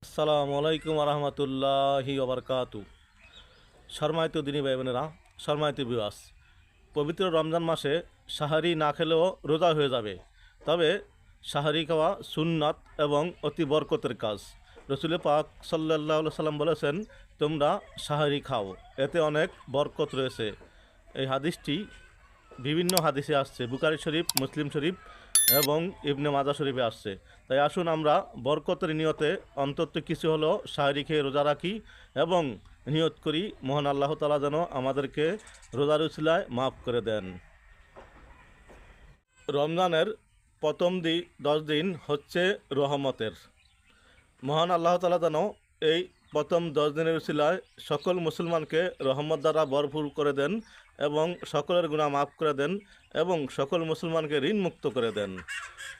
আসসালামু আলাইকুম রহমতুল্লাহি ওবরকাতু। সম্মানিত দিনী ভাই বোনেরা, সম্মানিত বিওয়াস, পবিত্র রমজান মাসে সাহারি না খেলেও রোজা হয়ে যাবে। তবে সাহারি খাওয়া সুন্নাত এবং অতি বরকতের কাজ। রসুল পাক সাল্লাল্লাহু আলাইহি সাল্লাম বলেছেন, তোমরা সাহারি খাও, এতে অনেক বরকত রয়েছে। এই হাদিসটি বিভিন্ন হাদিসে আসছে, বুখারী শরীফ, মুসলিম শরীফ এবং ইবনে মাজাহ শরীফে আসছে। তাই আসুন আমরা বরকতের নিয়তে অন্তত কিছু হলো সাহারি খেয়ে রোজা রাখি এবং নিয়ত করি মহান আল্লাহ তাআলা যেন আমাদেরকে রোজার উসিলায় মাফ করে দেন। রমজানের প্রথম 10 দিন হচ্ছে রহমতের। মহান আল্লাহ তাআলা যেন এই প্রথম 10 দিনের উসিলায় সকল মুসলমানকে রহমত দ্বারা ভরপুর করে দেন এবং সকলের গুনাহ মাফ করে দেন এবং সকল মুসলমানকে ঋণ মুক্ত করে দেন।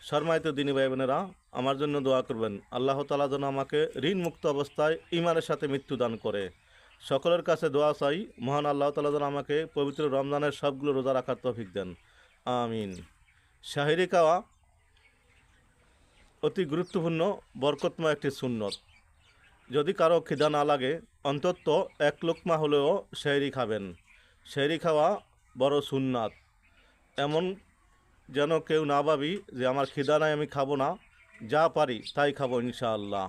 সম্মানিত দিনী ভাই বোনেরা, আমার জন্য দোয়া করবেন, আল্লাহ তাআলা যেন আমাকে ঋণ মুক্ত অবস্থায় ঈমানের সাথে মৃত্যু দান করে। সকলের কাছে দোয়া চাই, মহান আল্লাহ তাআলা যেন আমাকে পবিত্র রমজানের সবগুলো রোজা রাখার তৌফিক দেন, আমিন। সাহরি খাওয়া অতি গুরুত্বপূর্ণ বরকতময় একটি সুন্নত। যদি কারো খিদা না লাগে, অন্তত এক লোকমা হলেও সেহরি খাবেন। সেহরি খাওয়া বড় সুন্নাত। এমন যেন কেউ না ভাবি যে আমার খিদা নাই, আমি খাবো না, যা পারি তাই খাবো ইনশাআল্লাহ।